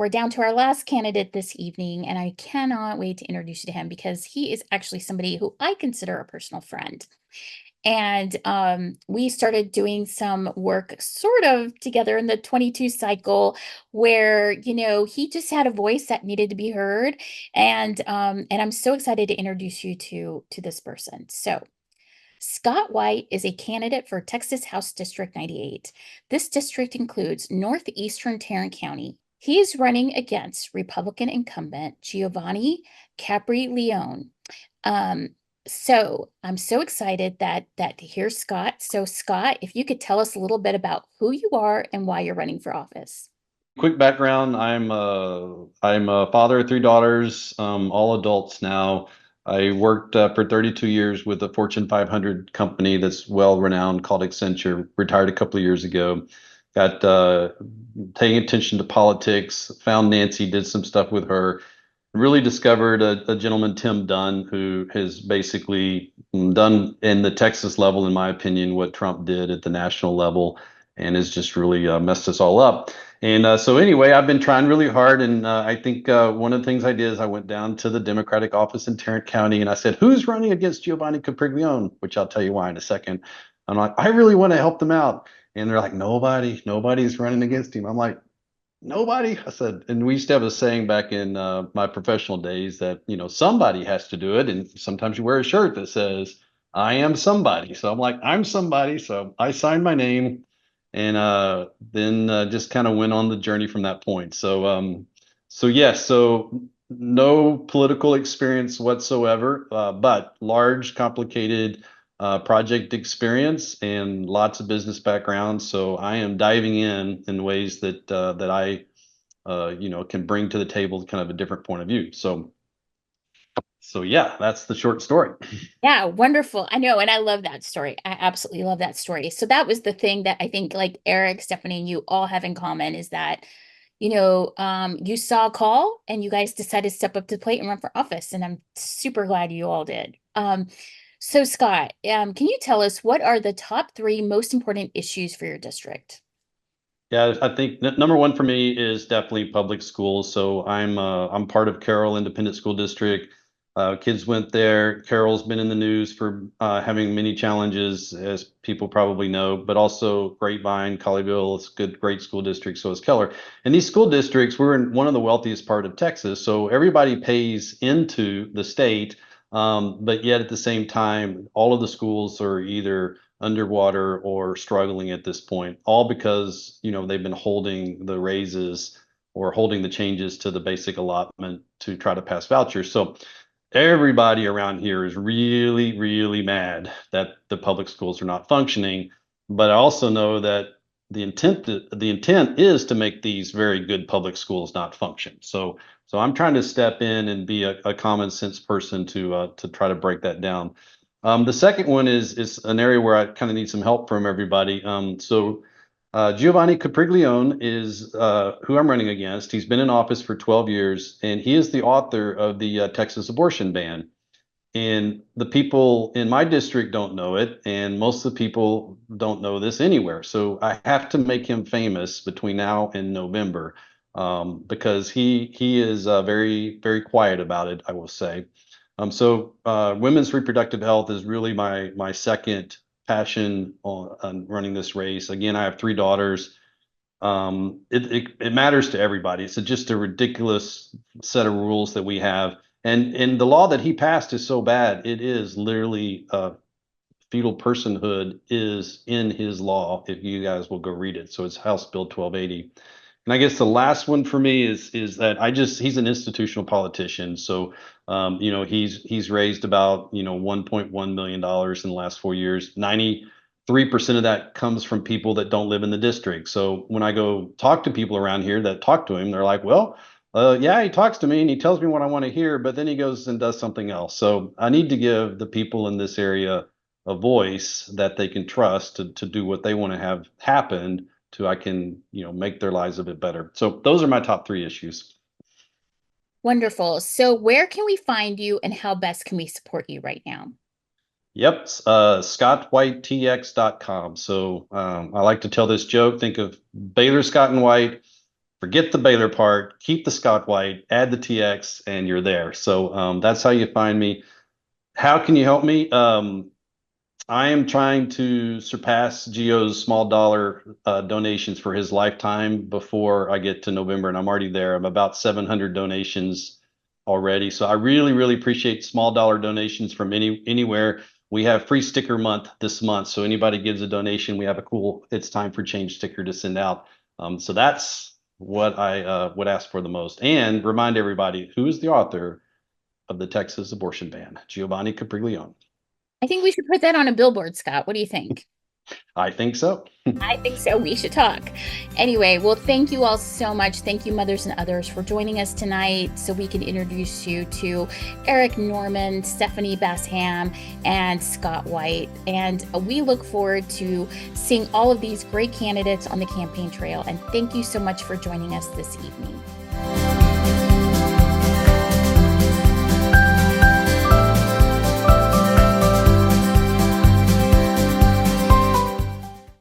we're down to our last candidate this evening, and I cannot wait to introduce you to him because he is actually somebody who I consider a personal friend. And we started doing some work sort of together in the 22 cycle where, he just had a voice that needed to be heard. And I'm so excited to introduce you to this person. So Scott White is a candidate for Texas House District 98. This district includes northeastern Tarrant County. He is running against Republican incumbent Giovanni Capri-Leone. Um, so I'm so excited that to hear Scott. So Scott, if you could tell us a little bit about who you are and why you're running for office. Quick background, I'm a father of three daughters, all adults now. I worked for 32 years with a Fortune 500 company that's well renowned called Accenture. Retired a couple of years ago. Got paying attention to politics. Found Nancy, did some stuff with her. Really discovered a gentleman, Tim Dunn, who has basically done in the Texas level, in my opinion, what Trump did at the national level, and has just really messed us all up. And so anyway, I've been trying really hard, and I think one of the things I did is I went down to the Democratic office in Tarrant County, and I said, "Who's running against Giovanni Capriglione?" Which I'll tell you why in a second. I'm like, I really want to help them out, and they're like, nobody's running against him. I'm like, nobody. I said, and we used to have a saying back in my professional days that somebody has to do it, and sometimes you wear a shirt that says, "I am somebody." So I'm like, I'm somebody. So I signed my name and then just kind of went on the journey from that point. So yes, so no political experience whatsoever, but large, complicated project experience and lots of business background. So I am diving in ways that I can bring to the table kind of a different point of view. So yeah, that's the short story. Yeah, wonderful. I know, and I love that story. I absolutely love that story. So that was the thing that I think like Eric, Stephanie, and you all have in common is that, you saw a call and you guys decided to step up to the plate and run for office. And I'm super glad you all did. So Scott, can you tell us what are the top three most important issues for your district? Yeah, I think number one for me is definitely public schools. So I'm part of Carroll Independent School District. Kids went there. Carroll's been in the news for having many challenges, as people probably know, but also Grapevine, Colleyville is good, great school district. So is Keller. And these school districts, we're in one of the wealthiest part of Texas, so everybody pays into the state, but yet at the same time, all of the schools are either underwater or struggling at this point, all because they've been holding the raises or holding the changes to the basic allotment to try to pass vouchers. So everybody around here is really, really mad that the public schools are not functioning. But I also know that the intent is to make these very good public schools not function. So I'm trying to step in and be a common sense person to try to break that down. The second one is an area where I kind of need some help from everybody. Giovanni Capriglione is who I'm running against. He's been in office for 12 years, and he is the author of the Texas abortion ban. And the people in my district don't know it, and most of the people don't know this anywhere. So I have to make him famous between now and November, because he is very very quiet about it, I will say. Women's reproductive health is really my second passion on running this race. Again, I have three daughters. It matters to everybody. It's just a ridiculous set of rules that we have, and the law that he passed is so bad. It is literally fetal personhood is in his law. If you guys will go read it, so it's House Bill 1280. And I guess the last one for me is that he's an institutional politician. So he's raised about $1.1 million in the last 4 years. 93% of that comes from people that don't live in the district. So when I go talk to people around here that talk to him, they're like, well, yeah, he talks to me and he tells me what I want to hear, but then he goes and does something else. So I need to give the people in this area a voice that they can trust to do what they want to have happen, to I can make their lives a bit better. So those are my top three issues. Wonderful. So where can we find you and how best can we support you right now? Yep, scottwhitetx.com. So I like to tell this joke. Think of Baylor Scott and White. Forget the Baylor part, keep the Scott White, add the TX, and you're there. So that's how you find me. How can you help me? I am trying to surpass Gio's small dollar donations for his lifetime before I get to November, and I'm already there. I'm about 700 donations already. So I really, really appreciate small dollar donations from anywhere. We have free sticker month this month, so anybody gives a donation, we have a cool "It's Time for Change" sticker to send out. So that's what I would ask for the most, and remind everybody who is the author of the Texas abortion ban, Giovanni Capriglione. I think we should put that on a billboard, Scott. What do you think? I think so. I think so. We should talk. Anyway, well, thank you all so much. Thank you, mothers and others, for joining us tonight so we can introduce you to Eric Norman, Stephanie Bassham, and Scott White. And we look forward to seeing all of these great candidates on the campaign trail. And thank you so much for joining us this evening.